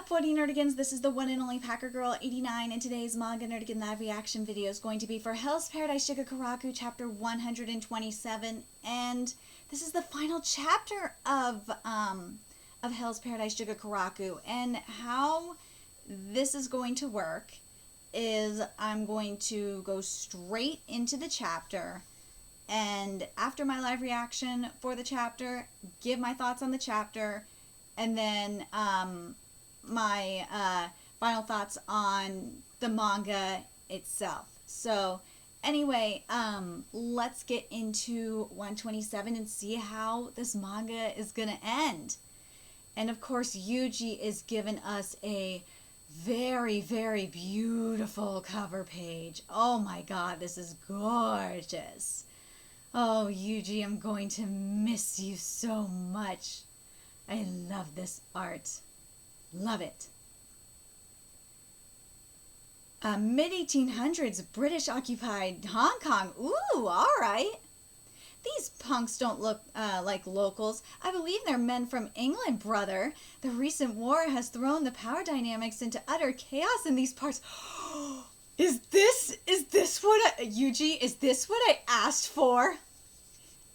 up, 40 Nerdigans? This is the one and only Packer Girl 89, and today's Manga Nerdigan live reaction video is going to be for Hell's Paradise Jigokuraku chapter 127, and this is the final chapter of Hell's Paradise Jigokuraku. And how this is going to work is I'm going to go straight into the chapter, and after my live reaction for the chapter, give my thoughts on the chapter, and then my final thoughts on the manga itself. So anyway, let's get into 127 and see how this manga is gonna end. And of course, Yuji is giving us a very, very beautiful cover page. Oh my god, this is gorgeous. Oh, Yuji, I'm going to miss you so much. I love this art. Love it. Mid-1800s, British occupied Hong Kong. Ooh, alright. These punks don't look like locals. I believe they're men from England, brother. The recent war has thrown the power dynamics into utter chaos in these parts. Is this what Yuji, is this what I asked for?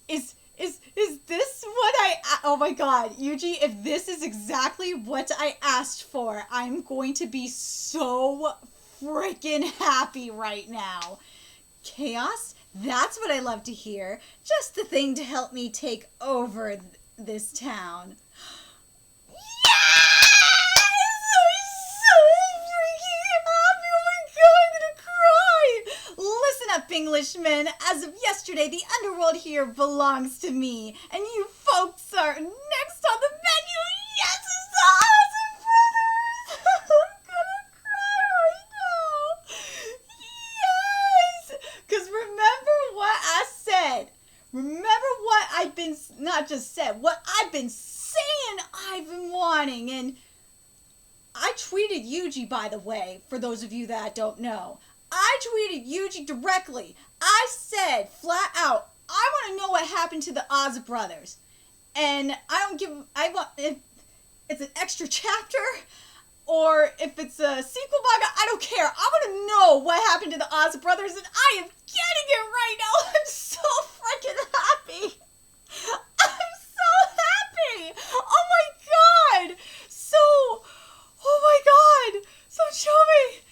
Is this what oh my god, Yuji, if this is exactly what I asked for, I'm going to be so freaking happy right now. Chaos? That's what I love to hear. Just the thing to help me take over this town. Englishmen, as of yesterday, the underworld here belongs to me, and you folks are next on the menu. Yes, it's awesome, brothers! I'm gonna cry right now. Yes! Because remember what I said. Remember what I've been, not just said, what I've been saying I've been wanting. And I tweeted Yuji, by the way, for those of you that don't know. I tweeted Yuji directly. I said flat out, I want to know what happened to the Oz brothers. And if it's an extra chapter or if it's a sequel manga, I don't care. I want to know what happened to the Oz brothers, and I am getting it right now. I'm so freaking happy. I'm so happy. Oh my god. Oh my god. So Chobe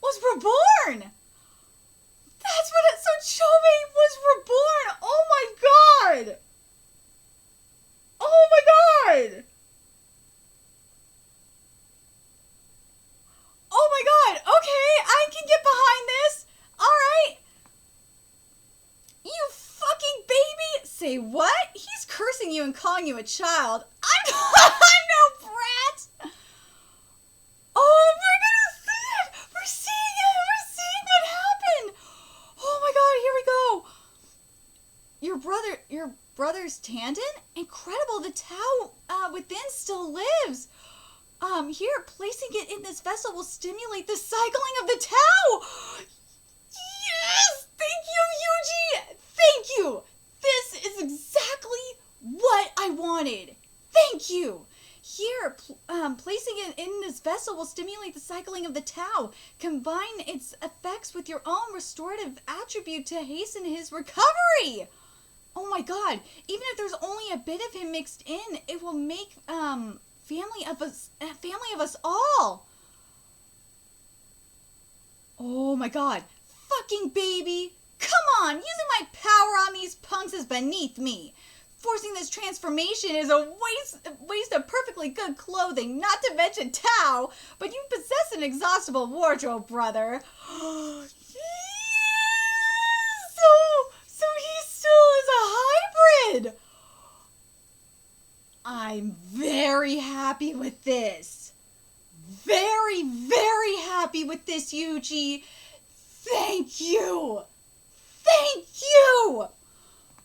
was reborn. That's what it. So Chobe was reborn. Oh my god. Oh my god. Oh my god. Okay, I can get behind this. All right. You fucking baby. Say what? He's cursing you and calling you a child. I'm no brat. Oh, we're gonna see it! We're seeing it! We're seeing what happened! Oh my god, here we go! Your brother's tandem? Incredible, the Tao within still lives! Here, placing it in this vessel will stimulate the cycling of the Tao! Yes! Thank you, Yuji! Thank you! This is exactly what I wanted! Thank you! Here, placing it in this vessel will stimulate the cycling of the Tao. Combine its effects with your own restorative attribute to hasten his recovery. Oh my god, even if there's only a bit of him mixed in, it will make family of us all. Oh my god, fucking baby. Come on, using my power on these punks is beneath me. Forcing this transformation is a waste of perfectly good clothing, not to mention Tao, but you possess an inexhaustible wardrobe, brother. So he still is a hybrid. I'm very happy with this. Very, very happy with this, Yuji. Thank you. Thank you.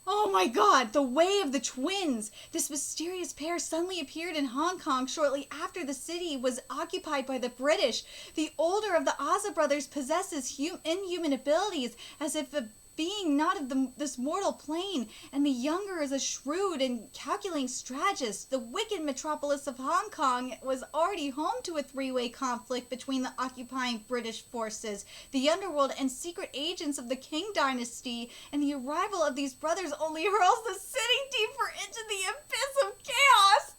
Oh my god, the way of the twins! This mysterious pair suddenly appeared in Hong Kong shortly after the city was occupied by the British. The older of the Oza brothers possesses inhuman abilities, as if being not of this mortal plane, and the younger is a shrewd and calculating strategist. The wicked metropolis of Hong Kong was already home to a three-way conflict between the occupying British forces, the underworld, and secret agents of the Qing dynasty, and the arrival of these brothers only hurls the city deeper into the abyss of chaos.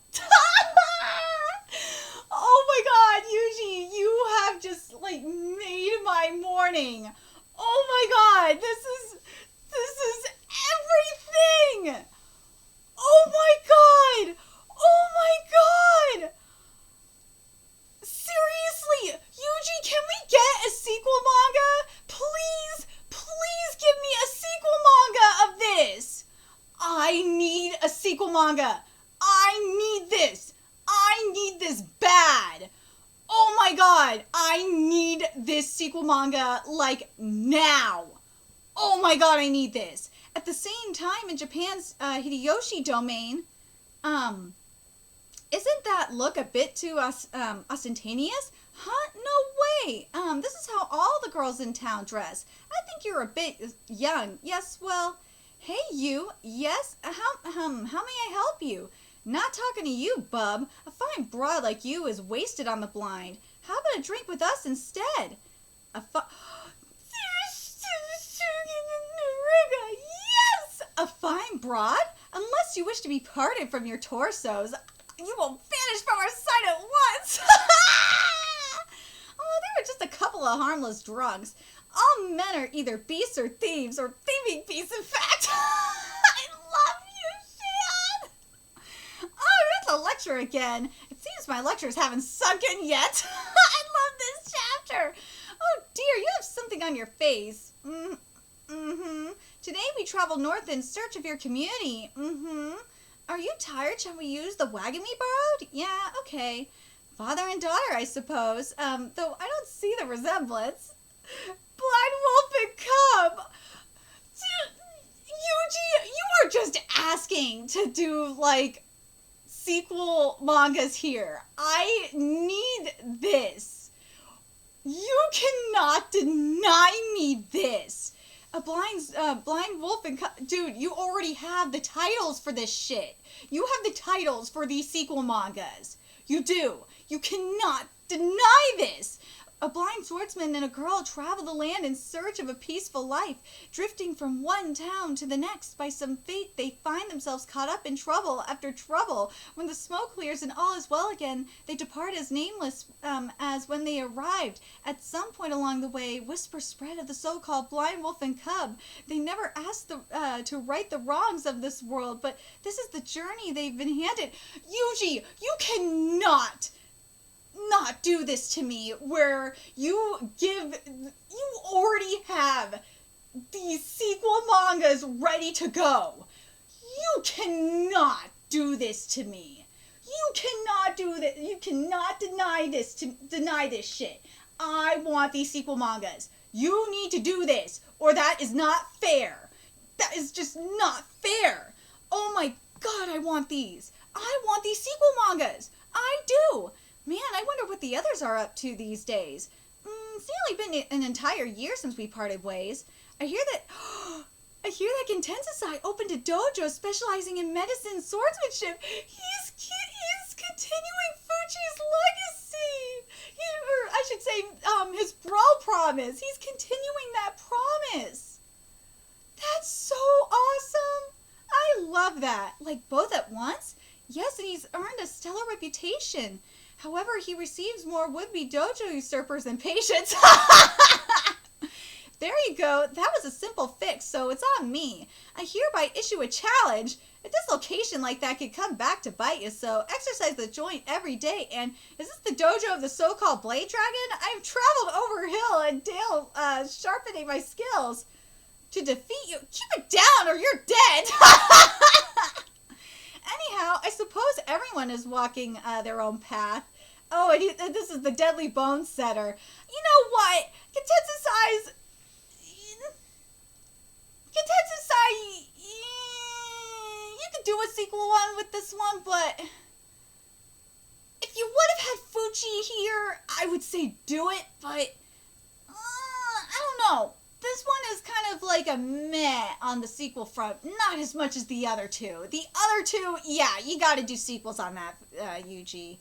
Oh my god, Yuji, you have just, like, made my morning. Oh my god, this is everything. Oh my god. Oh my god. Seriously, Yuji, can we get a sequel manga? Please give me a sequel manga of this. I need a sequel manga. I need this. I need this bad. Oh my god, I need this sequel manga, like, now. Oh my god, I need this. At the same time, in Japan's Hideyoshi domain, isn't that look a bit too ostentatious? Huh? No way. This is how all the girls in town dress. I think you're a bit young. Yes, well, hey you. Yes, how may I help you? Not talking to you, bub. A fine broad like you is wasted on the blind. How about a drink with us instead? Yes! A fine broad? Unless you wish to be parted from your torsos, you will vanish from our sight at once. Oh, they were just a couple of harmless drunks. All men are either beasts or thieves, or thieving beasts, in fact. I love you, Shan. Oh, there's a lecture again. It seems my lectures haven't sunk in yet. I love this chapter. Oh dear, you have something on your face. Today we travel north in search of your community. Are you tired? Shall we use the wagon we borrowed? Yeah, okay. Father and daughter, I suppose. Though I don't see the resemblance. Blind wolf and cub. Yuji, you are just asking to do, like, sequel mangas here. I need this. You cannot deny me this. A blind wolf and dude, you already have the titles for this shit. You have the titles for these sequel mangas. You do. You cannot deny this. A blind swordsman and a girl travel the land in search of a peaceful life. Drifting from one town to the next, by some fate they find themselves caught up in trouble after trouble. When the smoke clears and all is well again, they depart as nameless as when they arrived. At some point along the way, whispers spread of the so-called blind wolf and cub. They never asked to right the wrongs of this world, but this is the journey they've been handed. Yuji, you cannot not do this to me, where you already have these sequel mangas ready to go. You cannot do this to me. You cannot do this. You cannot deny this shit. I want these sequel mangas. You need to do this, or that is not fair. That is just not fair. Oh my god, I want these. I want these sequel mangas. I do. Man, I wonder what the others are up to these days. It's nearly been an entire year since we parted ways. I hear that Kentensai opened a dojo specializing in medicine and swordsmanship. He's continuing Fuji's legacy. Or I should say, his brawl promise. He's continuing that promise. That's so awesome. I love that. Like, both at once? Yes, and he's earned a stellar reputation. However, he receives more would-be dojo usurpers than patients. There you go. That was a simple fix, so it's on me. I hereby issue a challenge. A dislocation like that could come back to bite you, so exercise the joint every day. And is this the dojo of the so-called Blade Dragon? I've traveled over hill and dale, sharpening my skills. To defeat you, keep it down or you're dead. Anyhow, I suppose everyone is walking their own path. Oh, and this is the Deadly Bone Setter. You know what? Kentensai, you could do a sequel one with this one, but if you would have had Fuji here, I would say do it, but I don't know. this one is kind of like a meh on the sequel front. Not as much as the other two. The other two, yeah, you gotta do sequels on that, Yuji.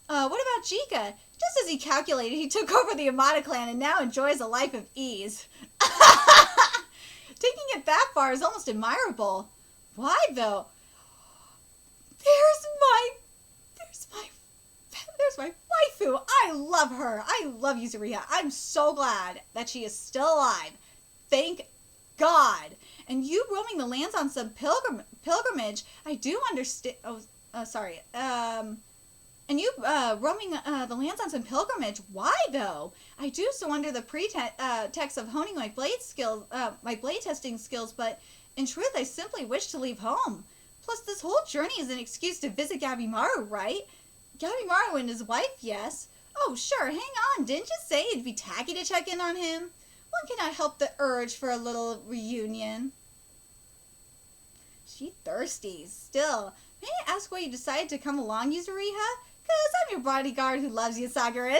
What about Jika? Just as he calculated, he took over the Yamada clan and now enjoys a life of ease. Taking it that far is almost admirable. Why, though? There's my waifu. I love her. I love Yuzuriha. I'm so glad that she is still alive. Thank God. And you roaming the lands on some pilgrimage, I do understand. Sorry. And you roaming the lands on some pilgrimage. Why though? I do so under the pretext of honing my blade skills, my blade testing skills. But in truth, I simply wish to leave home. Plus, this whole journey is an excuse to visit Gabimaru, right? Gabimaru and his wife, yes. Oh, sure, hang on. Didn't you say it'd be tacky to check in on him? When can I help the urge for a little reunion? She thirsty. Still, may I ask why you decided to come along, Yuzuriha? 'Cause I'm your bodyguard who loves you, Sagarin. You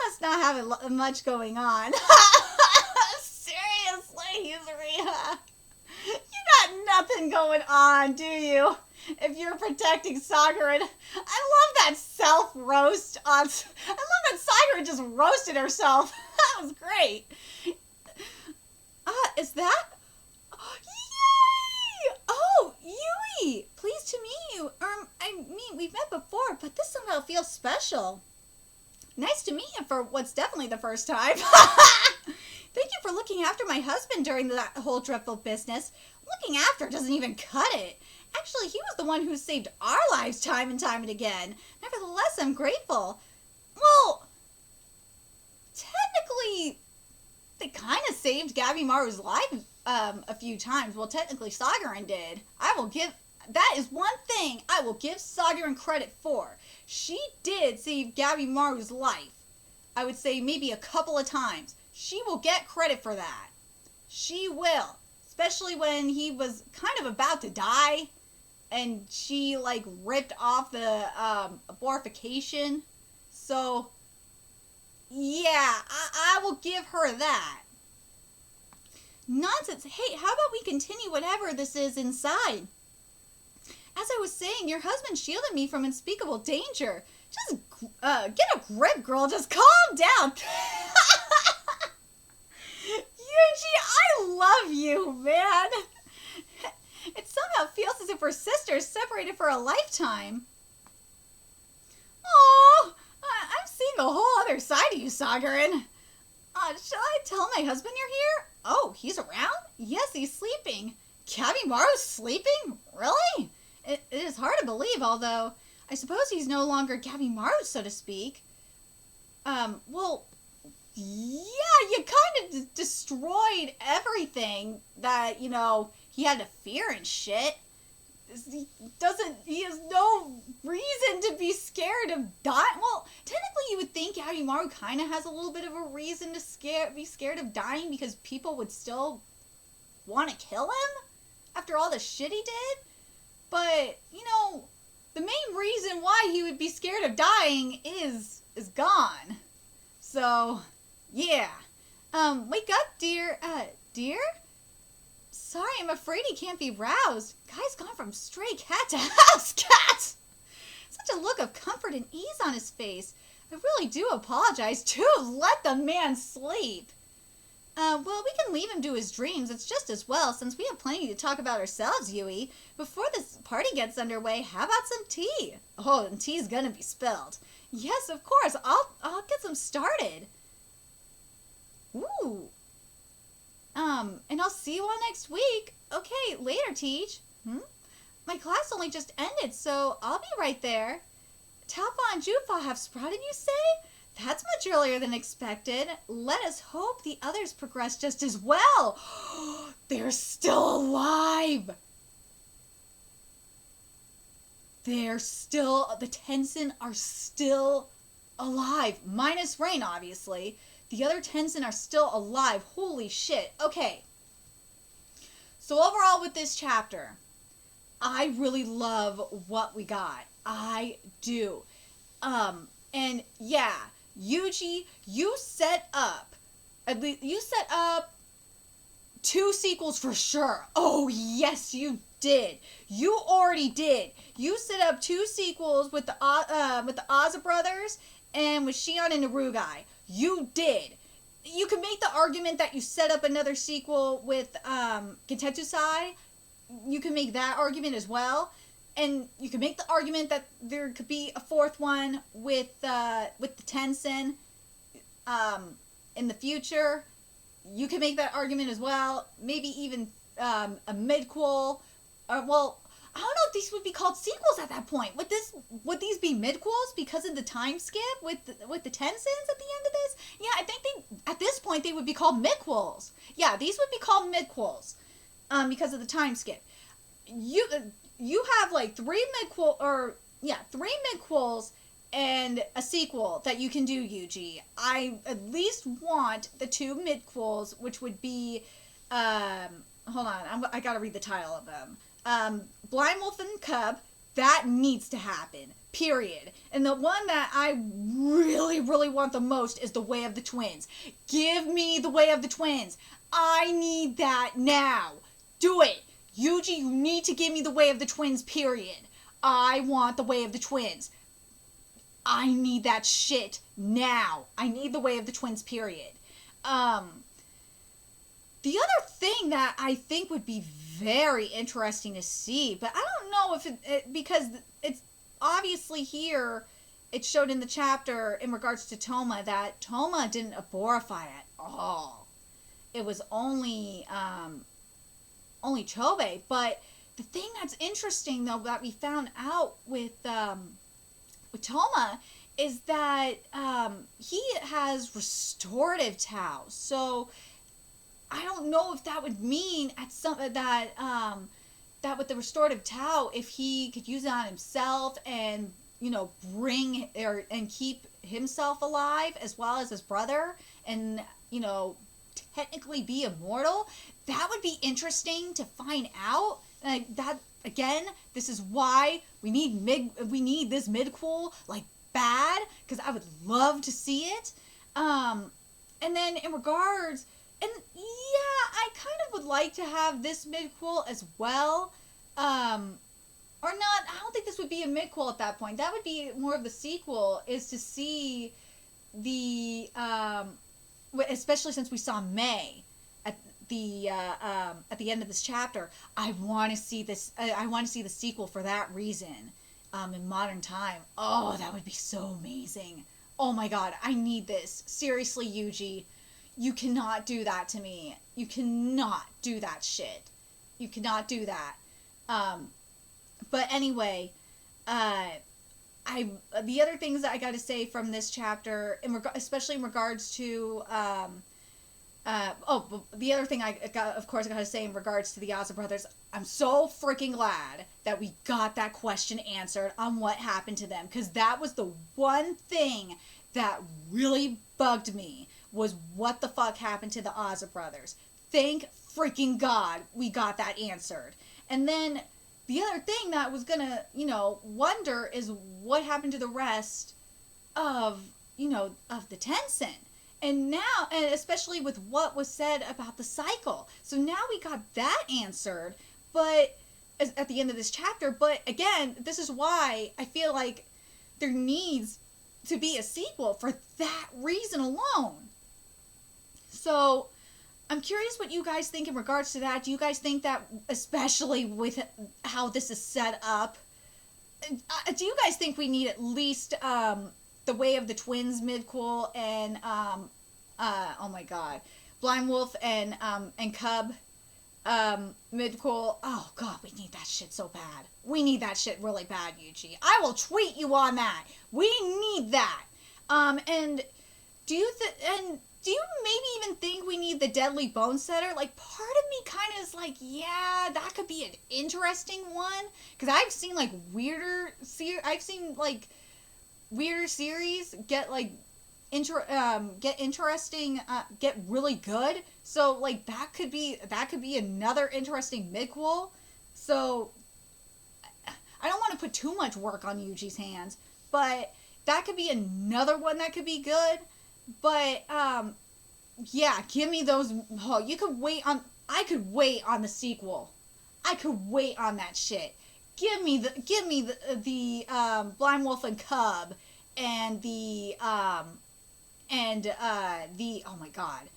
must not have much going on. Seriously, Yuzuriha. You got nothing going on, do you? If you're protecting Sagarin. I love that self-roast. I love that Sagarin just roasted herself. That was great. Is that? Yay! Oh, Yui! Pleased to meet you. I mean, we've met before, but this somehow feels special. Nice to meet you for what's definitely the first time. Thank you for looking after my husband during that whole dreadful business. Looking after doesn't even cut it. Actually, he was the one who saved our lives time and again. Nevertheless, I'm grateful. Well, technically, they kind of saved Gabimaru's life a few times. Well, technically, Sagarin did. That is one thing I will give Sagarin credit for. She did save Gabimaru's life. I would say maybe a couple of times. She will get credit for that. She will. Especially when he was kind of about to die. And she, like, ripped off the aborification. So, yeah, I will give her that. Nonsense. Hey, how about we continue whatever this is inside? As I was saying, your husband shielded me from unspeakable danger. Just get a grip, girl. Just calm down. Yuji, I love you, man. It somehow feels as if we're sisters separated for a lifetime. Oh, I'm seeing a whole other side of you, Sagarin. Shall I tell my husband you're here? Oh, he's around? Yes, he's sleeping. Gabimaru's sleeping? Really? It is hard to believe, although I suppose he's no longer Gabimaru, so to speak. Well, yeah, you kind of destroyed everything that, you know, he had to fear and shit. He has no reason to be scared of dying. Well, technically you would think Gabimaru kind of has a little bit of a reason to be scared of dying because people would still want to kill him after all the shit he did. But, you know, the main reason why he would be scared of dying is gone. So, yeah. Wake up, dear. Dear? Sorry, I'm afraid he can't be roused. Guy's gone from stray cat to house cat. Such a look of comfort and ease on his face. I really do apologize, too. Let the man sleep. Well, we can leave him to his dreams. It's just as well, since we have plenty to talk about ourselves, Yui. Before this party gets underway, how about some tea? Oh, and tea's gonna be spilled. Yes, of course. I'll get some started. Ooh. And I'll see you all next week. Okay, later, Teach. My class only just ended, so I'll be right there. Talfa and Jufa have sprouted, you say? That's much earlier than expected. Let us hope the others progress just as well. They're still alive. The Tensen are still alive. Minus Rain, obviously. The other Tensen are still alive. Holy shit. Okay. So overall with this chapter, I really love what we got. I do. And yeah, Yuji, you set up at least you set up 2 sequels for sure. Oh, yes, you did. You already did. You set up 2 sequels with the Oza brothers and with Shion and Narugai. You did. You can make the argument that you set up another sequel with Gentetsu-sai. You can make that argument as well. And you can make the argument that there could be a 4th one with the Tensen in the future. You can make that argument as well. Maybe even a midquel. Well, I don't know if these would be called sequels at that point. Would these be midquels because of the time skip with the Tensens at the end of this? Yeah, I think at this point they would be called midquels. Yeah, these would be called midquels because of the time skip. You have like 3 midquels and a sequel that you can do, Yuji. I at least want the 2 midquels, which would be, hold on, I gotta read the title of them. Blind Wolf and Cub, that needs to happen, period. And the one that I really, really want the most is The Way of the Twins. Give me The Way of the Twins. I need that now. Do it. Yuji, you need to give me The Way of the Twins, period. I want The Way of the Twins. I need that shit now. I need The Way of the Twins, period. The other thing that I think would be very interesting to see, but I don't know if it because it's obviously here, it showed in the chapter in regards to Toma that Toma didn't aborify at all. It was only Chobe. But the thing that's interesting though that we found out with Toma is that he has restorative Tao. So I don't know if that would mean that with the restorative Tao, if he could use it on himself and bring and keep himself alive as well as his brother, and technically be immortal. That would be interesting to find out. That again, this is why we need this midquel like bad, because I would love to see it. And then in regards, and yeah, I kind of would like to have this midquel as well. Or not, I don't think this would be a midquel at that point. That would be more of the sequel, is to see the, especially since we saw May at the end of this chapter. I want to see this, I want to see the sequel for that reason, in modern time. Oh, that would be so amazing. Oh my god, I need this. Seriously, Yuji. You cannot do that to me. You cannot do that shit. You cannot do that. But anyway, the other things that I got to say from this chapter, especially in regards to, the other thing I got to say in regards to the Oza brothers, I'm so freaking glad that we got that question answered on what happened to them, because that was the one thing that really bugged me, was what the fuck happened to the Oza brothers. Thank freaking God we got that answered. And then the other thing that was gonna, wonder is what happened to the rest of the Tensen. And now, and especially with what was said about the cycle. So now we got that answered, but at the end of this chapter. But again, this is why I feel like there needs to be a sequel for that reason alone. So I'm curious what you guys think in regards to that. Do you guys think that, especially with how this is set up, do you guys think we need at least The Way of the Twins midquel and oh my god, Blind Wolf and Cub midquel? Oh god, we need that shit so bad. We need that shit really bad, Yuji. I will tweet you on that. We need that. And do you maybe even think we need the Deadly Bone Setter? Like, part of me kind of is like, yeah, that could be an interesting one. Because I've seen, like, weirder series get, like, get interesting, get really good. So, like, that could be another interesting midquel. So, I don't want to put too much work on Yuji's hands, but that could be another one that could be good. But, yeah, give me those. Oh, you could wait on. I could wait on the sequel. I could wait on that shit. Give me the Blind Wolf and Cub, and the oh my god,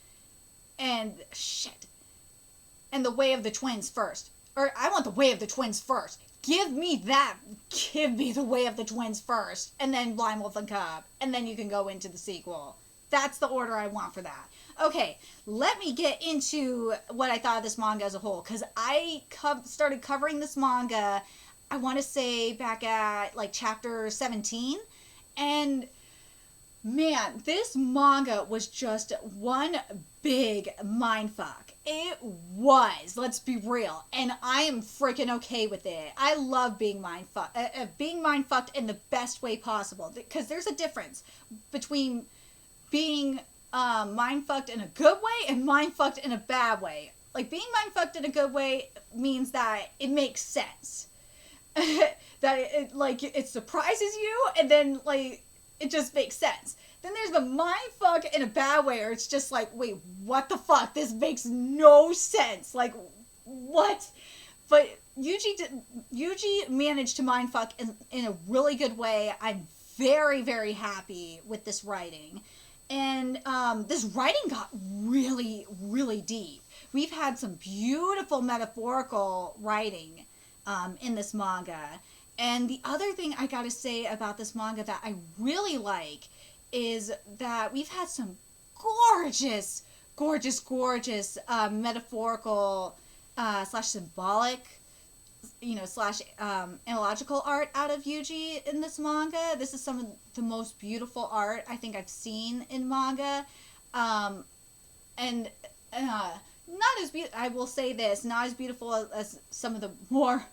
and shit, and the Way of the Twins first. Or I want the Way of the Twins first. Give me that. Give me the Way of the Twins first, and then Blind Wolf and Cub, and then you can go into the sequel. That's the order I want for that. Okay, let me get into what I thought of this manga as a whole, because I started covering this manga, I want to say back at like chapter 17, and man, this manga was just one big mindfuck. It was, let's be real, and I am freaking okay with it. I love being mindfucked in the best way possible, because there's a difference between being mindfucked in a good way and mindfucked in a bad way. Like, being mindfucked in a good way means that it makes sense. That it surprises you, and then, like, it just makes sense. Then there's the mindfuck in a bad way, or it's just like, wait, what the fuck? This makes no sense. Like, what? But Yuji managed to mindfuck in a really good way. I'm very, very happy with this writing. And this writing got really, really deep. We've had some beautiful metaphorical writing in this manga. And the other thing I gotta say about this manga that I really like is that we've had some gorgeous, gorgeous, gorgeous metaphorical slash symbolic, slash analogical art out of Yuji in this manga. This is some of the most beautiful art I think I've seen in manga. And not as I will say this, not as beautiful as some of the more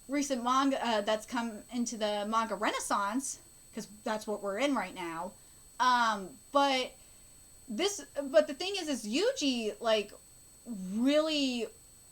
recent manga that's come into the manga renaissance, because that's what we're in right now. But the thing is Yuji, like, really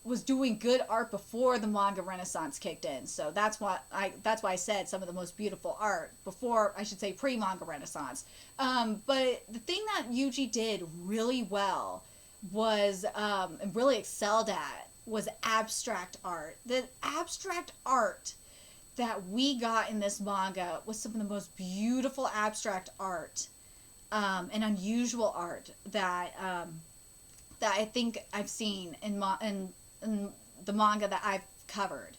was doing good art before the manga renaissance kicked in. So that's why I said some of the most beautiful art before, I should say, pre-manga renaissance. But the thing that Yuji did really well was, and really excelled at, was abstract art. The abstract art that we got in this manga was some of the most beautiful abstract art, and unusual art that I think I've seen in the manga that I've covered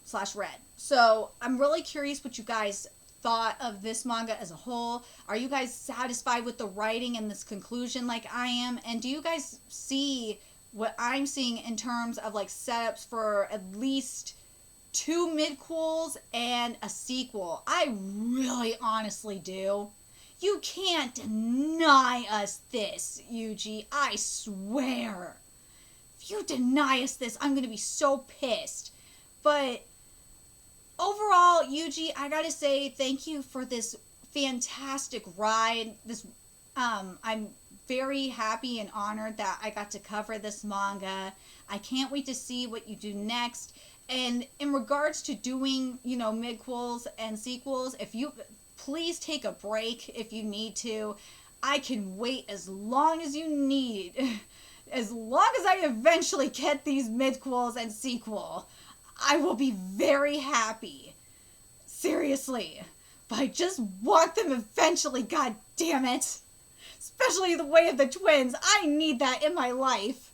slash read. So I'm really curious what you guys thought of this manga as a whole. Are you guys satisfied with the writing and this conclusion like I am? And do you guys see what I'm seeing in terms of, like, setups for at least 2 midquels and a sequel? I really honestly do. You can't deny us this, Yuji. I swear. If you deny us this, I'm going to be so pissed. But overall, Yuji, I gotta say thank you for this fantastic ride. I'm very happy and honored that I got to cover this manga. I can't wait to see what you do next. And in regards to doing, midquels and sequels, if you please take a break if you need to. I can wait as long as you need. As long as I eventually get these midquels and sequel, I will be very happy. Seriously. But I just want them eventually, god damn it. Especially the Way of the Twins. I need that in my life.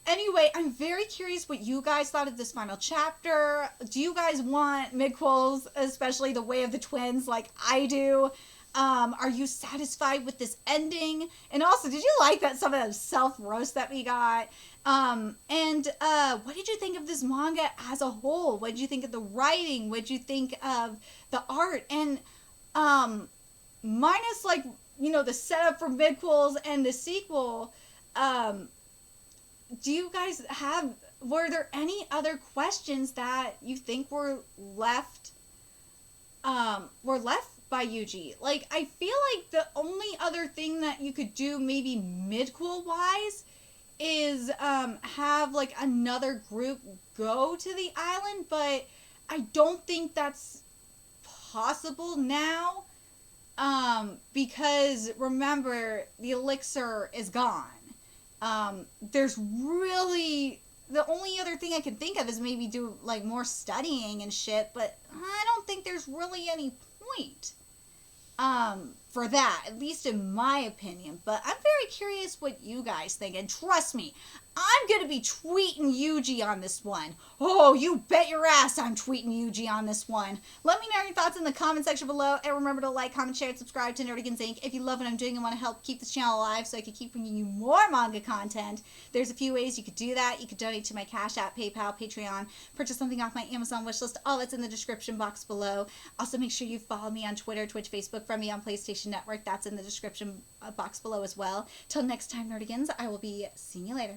Anyway, I'm very curious what you guys thought of this final chapter. Do you guys want midquels, especially the Way of the Twins, like I do? Are you satisfied with this ending? And also, did you like that some of the self-roast that we got? What did you think of this manga as a whole? What did you think of the writing? What did you think of the art? And minus, like, the setup for midquels and the sequel, do you guys were there any other questions that you think were left by Yuji? Like, I feel like the only other thing that you could do maybe midquel wise is have like another group go to the island, but I don't think that's possible now. Because remember, the elixir is gone. There's really, the only other thing I can think of is maybe do like more studying and shit, but I don't think there's really any point for that, at least in my opinion. But I'm very curious what you guys think, and trust me, I'm gonna be tweeting Yuji on this one. Oh, you bet your ass I'm tweeting Yuji on this one. Let me know your thoughts in the comment section below, and remember to like, comment, share, and subscribe to Nerdigans Inc. if you love what I'm doing and want to help keep this channel alive so I can keep bringing you more manga content. There's a few ways you could do that. You could donate to my Cash App, PayPal, Patreon, purchase something off my Amazon wishlist. All that's in the description box below. Also, make sure you follow me on Twitter, Twitch, Facebook, friend me on PlayStation Network. That's in the description box below as well. Till next time, Nerdigans, I will be seeing you later.